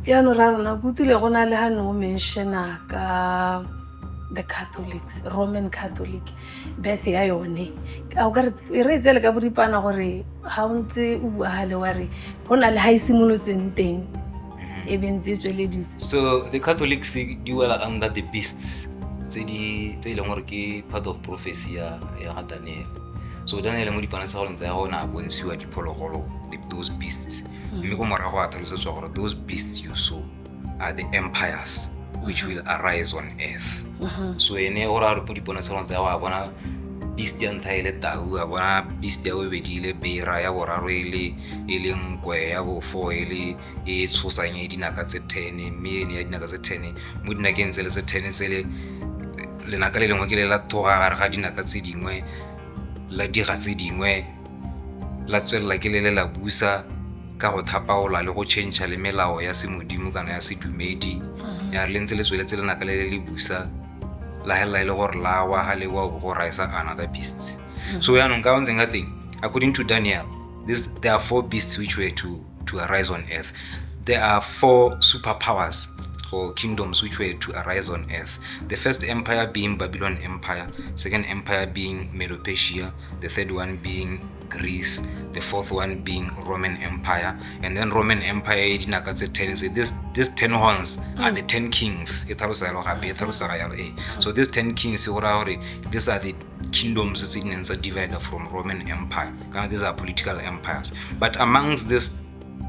ya no ra rona butile gona le ha no mentiona ka the Catholics, Roman Catholic birth ya yone a o ka re tsele ka boripana gore ha o ntse o bua hale wa re gona le ha isimolotseng teng e bentse tsweledise. So the Catholics di wela under the beasts tse ileng gore ke part of prophecy ya Daniel. So Daniel mo dipana tsa go ntse ya gona bontshiwa diphologolo, those beasts. Mme go morago a tlhalosetswa gore those beasts you saw are the empires which will arise on earth. So ene go ra re po dipana tsa go ntse ya go bona beast ya ntha ile tau, a bona beast ya bobedi ile beira, ya boraro ile nkwe, ya bo 4 ile e tshosanye dinaka tse 10, mme ene ya dinaka tse 10 mo dinakeng tse le tse 10 tsele lenaka le lengwe ke le la thoga gare ga dinaka tse dingwe la diga tse dingwe la tswelela ke le la busa ka go thapaola le go change le melao ya semodimo kana ya sedumedi ya re lentse le tsweletse lenaka le busa la hela ile gore la wa ha le wa go raisa another beasts. So ya no nka ntse thing according to Daniel, there are 4 beasts which were to arise on earth. There are 4 superpowers or kingdoms which were to arise on earth. The first empire being Babylon Empire, second empire being Medo-Persia, the third one being Greece, the fourth one being Roman Empire, and then Roman Empire dinaka tse 10 say these 10 horns are the 10 kings. So these 10 kings these are the kingdoms that divided from Roman Empire. These are political empires. But amongst these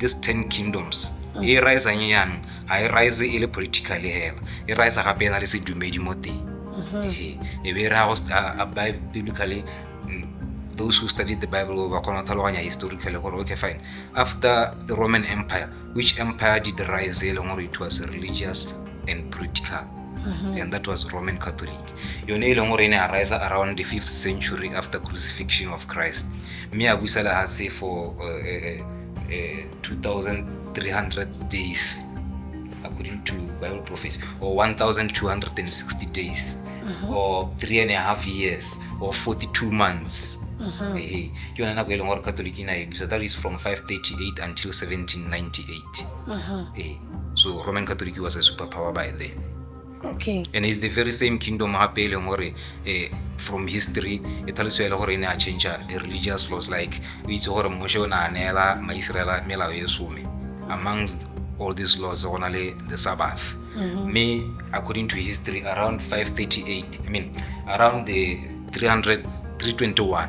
10 kingdoms, e rise anyang ha rise ile politically hela e rise gape na le sedumedi mo teng e be ra biblically those who studied the Bible ba kgona tlhaloganya historically gore okay fine, after the Roman Empire, which empire did rise ile gore it was religious and political, and that was Roman Catholic. Yone ile gore ine arise around the 5th century after crucifixion of Christ. Me a busala ha say for 2,300 days according to Bible prophecy, or 1,260 days, or 3.5 years, or 42 months. That is from 538 until 1798. So Roman Catholic was a superpower by then. Okay. And it's the very same kingdom from history it tells you gore ina change the religious laws, like we gore Moshe na nela ma Israel melao e some. Amongst all these laws only the Sabbath. Me according to history around 538, around the 321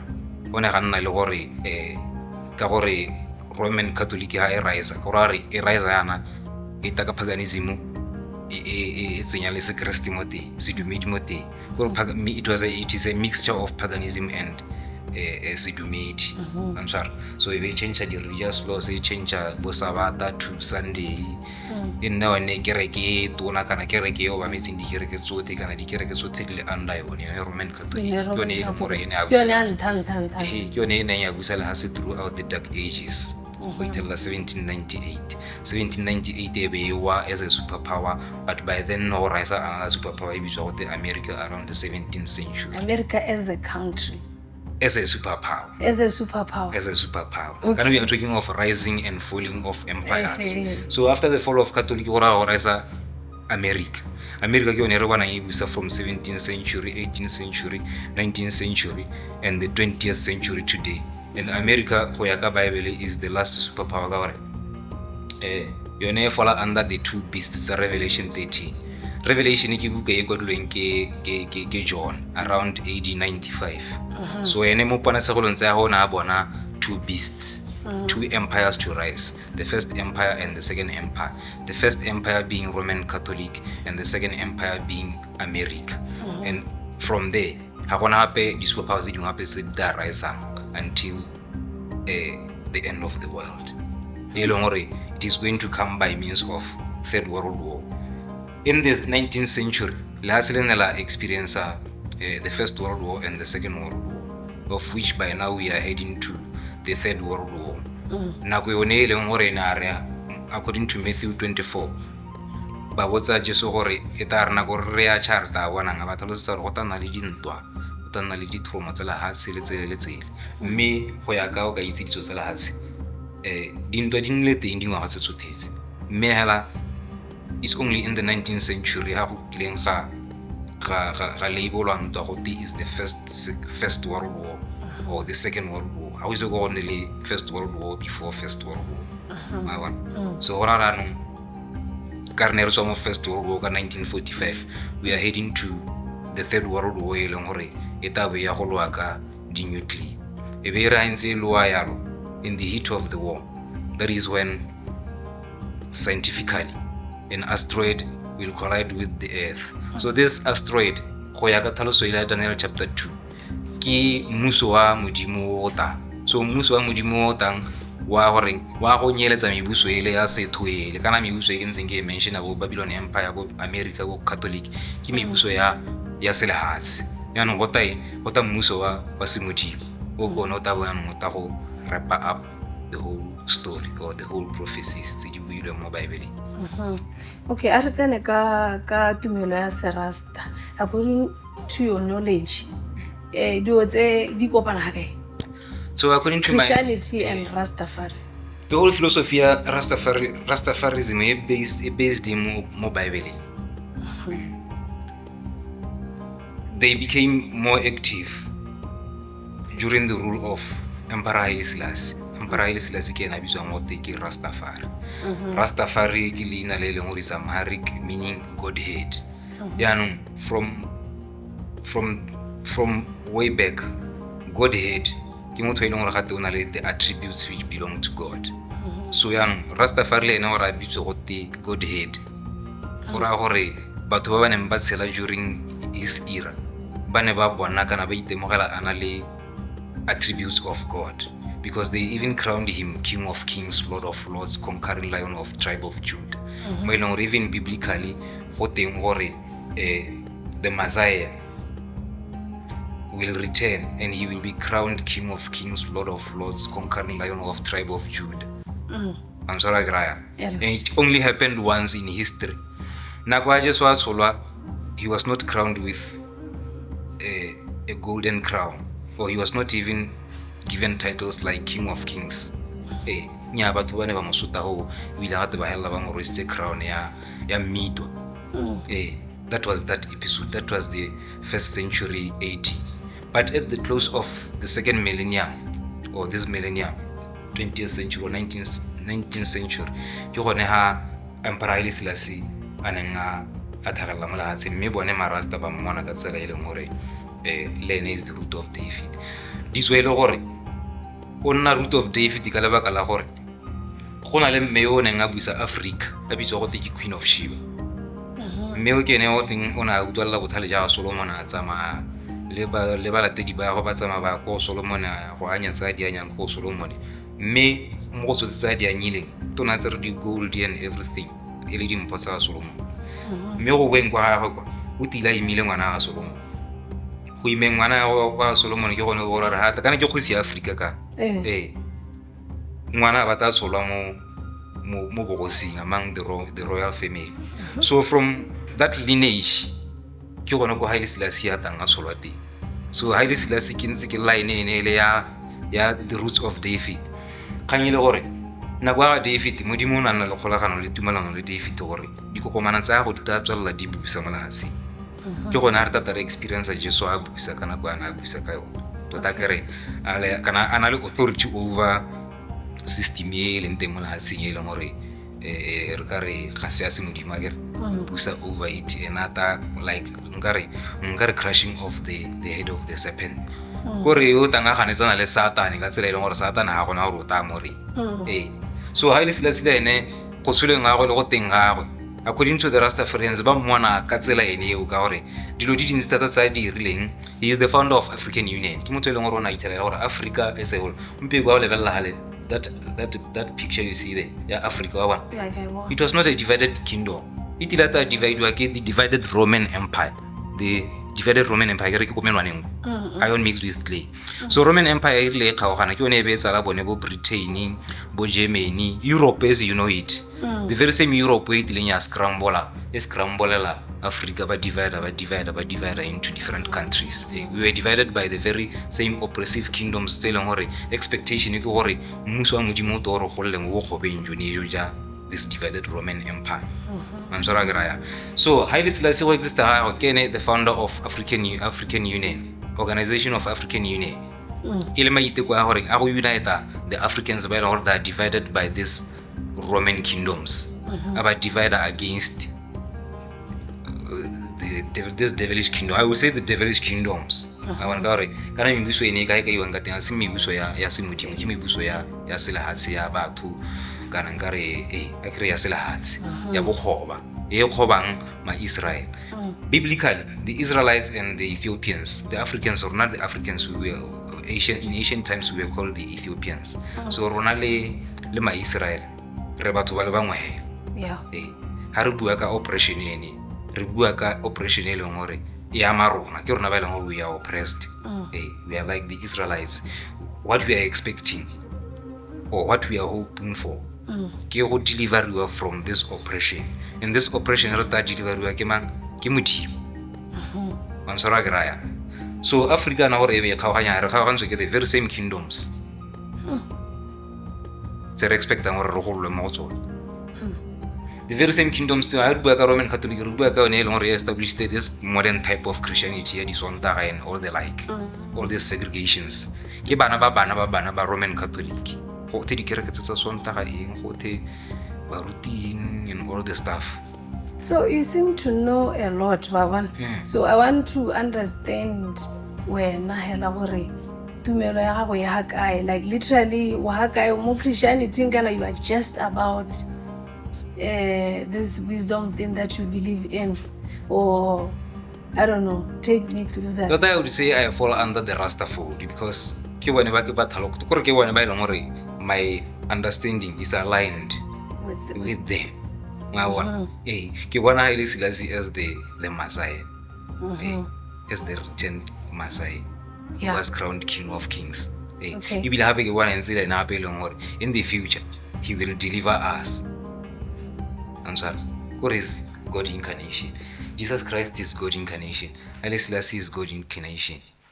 ona ga nna le gore ka gore Roman Catholic ha e rise yana e taka paganism e tsenya le sekresti mo teng sedumedi mo teng gore it is a mixture of paganism and sedumedi. I'm sorry. So if we change the religious laws, they change bo Sabata to Sunday. In now ne kereke tona kana kereke yo ba metsing di kereke tsote kana di kereke tsote le anda yone Roman Catholic yone e more ene a yone ene ya busala ha se throughout the dark ages. Until 1798 they were as a superpower, but by then no rise another superpower which was the America around the 17th century. America as a country, as a superpower. Okay. And we are talking of rising and falling of empires. So after the fall of Catholic, rise America ke yone re bona e busa from 17th century, 18th century, 19th century, and the 20th century today. And America, go ya ka Bible, is the last superpower ka gore yone fall under the 2 beasts, Revelation 13. Revelation ke buka e godilweng ke John around AD 95. So ene mo pona se go lontse ya gona bona 2 beasts, 2 empires to rise, the first empire and the second empire. The first empire being Roman Catholic and the second empire being America. And from there ha gona gape di superpowers di ngape tse di rise until the end of the world. It is going to come by means of Third World War. In the 19th century, la experience the First World War and the Second World War, of which by now we are heading to the Third World War. According to Matthew 24, ba botsa Jesu gore e tla rena gore re ya charta bona nga batla se go tana le dintwa, go tana le ditromo tsa la ha se le tsele mme go ya ka o ka itse ditso tsa la ha se dintwa di nne teng dingwa ga se tsothetse mme hela it's only in the 19th century ha go kileng ga labelwang to go is the first world war or the second world war. How is it going to the first world war before first world war? So gona ranong ka re ne re tswa mo first world war ka 1945, we are heading to the third world war e leng gore e tabe ya go lwa ka di nuclear. E be ra ntse lwa yalo in the heat of the war. That is when scientifically an asteroid will collide with the earth. So this asteroid go ya ka tlhaloso ile Daniel chapter 2 ke mmuso wa modimo o ta. So mmuso wa modimo o tang wa go nyeletsa mebuso ile ya setho ile kana mebuso e ntseng ke mention abo Babylon Empire, bo America, bo Catholic ke mebuso ya selehatsi. Yana go ta mmuso wa semodimo o bona o ta bona o ta go wrap up the whole story or the whole prophecies tse di builweng mo Bible. Okay, a re tsene ka tumelo ya Serasta. According to your knowledge, dio tse di kopana ha kae? So according to Christianity and Rastafari, the whole philosophy of Rastafarism is based in more Bible. They became more active during the rule of Emperor Haile Selassie. Emperor Haile Selassie ke na bitswa mo ke Rastafari. Rastafari ke leina le leng gore is Amharic meaning Godhead. Yaanong from way back, Godhead ke motho e leng gore gate o na le the attributes which belong to God. So yaanong Rastafari le ena gore a bitswa go te Godhead. Go ra gore batho ba neng ba tshela during his era ba ne ba bona kana ba itemogela ana le attributes of God, because they even crowned him King of Kings, Lord of Lords, conquering Lion of tribe of Judah. Mo eleng gore even biblically go teng gore the Messiah will return and he will be crowned King of Kings, Lord of Lords, conquering Lion of tribe of Judah. I'm sorry, Graya. And it only happened once in history. Nakwa just was he was not crowned with a golden crown, or he was not even given titles like King of Kings. Nya batho ba ne ba mosuta ho wile ga te ba hella ba mo rwetse crown ya mito. That was that episode. That was the 1st century AD. But at the close of the second millennium, or this millennium, 20th century or 19th century, ke gone ha Emperor Haile Selassie anenga athagalla molahatse mme bone marasta ba mmona ka tsela ile ngore lene is the root of David. This way le gore onna root of David ka lebaka la gore go na le mme o neng a busa Africa a bitswa go te ke Queen of Sheba. Mme o kene o teng ona a utwalla bothale ja Solomon a tsama le ba latedi ba go ba tsama ba go Solomon go anya tsa di anyang go Solomon. Mme mo go tsa di anyileng tona tsa di gold and everything ile di mpotsa Solomon. Mme go beng kwa gagwe kwa o tila imile ngwana ga Solomon. Go imeng ngwana wa Solomon ke gone go rara hata kana ke kgosi ya Africa ka ngwana ba ta tsholwa mo bogosing among the royal family. So from that lineage ke gone go Haile Selassie a tanga tsholwa teng. So Haile Selassie ke ntse ke line ile ya the roots of David. Kganyele gore nako ya David modimo o nna le kgolagano le tumelano le David gore dikokomana tsa go di ta tswalla di busa molatsi. Ke gona re tata re experience Jesu a busa kana kwa na busa ka yo tota kere ale kana ana le authority over system e le nteng molatsi e le gore re ka re ga se a se modimo a kere busa over it and ata like ngare crushing of the head of the serpent. Gore o tanga ganetsana le Satan ka tsela ile gore Satan ha gona go rota more. So Haile Selassie ene go tshweleng ga go le go teng ga go according to the Rastafarians ba mmona ka tsela ene o ka gore dilo di dintsi tata tsa di rileng. He is the founder of African Union. Ke motho e leng gore ona itela gore Africa as a whole mpe go lebella hale that picture you see there ya Africa wa bona. It was not a divided kingdom. It ilata divide wa ke the divided Roman Empire. The divided Roman Empire ke komenwaneng iron mixed with clay. So Roman Empire ile kgaogana ke one e be tsala bone bo Britain, bo Germany, Europe as you know it. The very same Europe e dileng ya scrambolela Africa ba divide into different countries. We were divided by the very same oppressive kingdoms tse leng gore expectation ke gore mmuso wa modimo o toro go leng go go benjo ne jo ja this divided Roman Empire. So Haile Selassie go exista the founder of African Union, Organization of African Union. Ile maiteko a gore a go unite the Africans ba ile they are divided by these Roman kingdoms. About divided against this devilish kingdom. I would say the devilish kingdoms. I want to kana mibuso ene ka ka iwanga teng se mibuso ya semodimo ke mibuso ya selehatsi ya batho kana nkare a kre ya selehatsi ya bokgoba e khobang ma Israel. Biblically, the Israelites and the Ethiopians, the Africans, or not the Africans, we were in ancient times we were called the Ethiopians. So rona le ma Israel re batho ba le bangwe he. Ha re bua ka oppression ene re bua ka oppression e leng gore ya marona ke rona ba leng we are oppressed. We are like the Israelites. What we are expecting or what we are hoping for ke go deliver from this oppression, and this oppression re ta deliver ke mang ke modimo. Mansora graya. So Africa na gore e be kgaoganya re kgaogantse ke the very same kingdoms se re expectang gore re golwe mo tsone. The very same kingdoms to Roman Catholic, established this modern type of Christianity, and all the like, all these segregations. Ke bana ba Roman Catholic. Go te dikereke tsa Sontaga eng, go te baruting and all the stuff. So you seem to know a lot, Baban. So I want to understand when hela gore tumelo ya gago ya kae, like literally wa kae mo Christianity ngana you are just about this wisdom thing that you believe in, or I don't know, take me through that. But I would say I fall under the Rasta fold because my understanding is aligned with them. Ke bona Haile Selassie as the Messiah, as the returned Messiah. He was crowned King of Kings. In the future, he will deliver us. I'm sorry. God is God incarnation. Jesus Christ is God incarnation. Haile Selassie is God incarnation.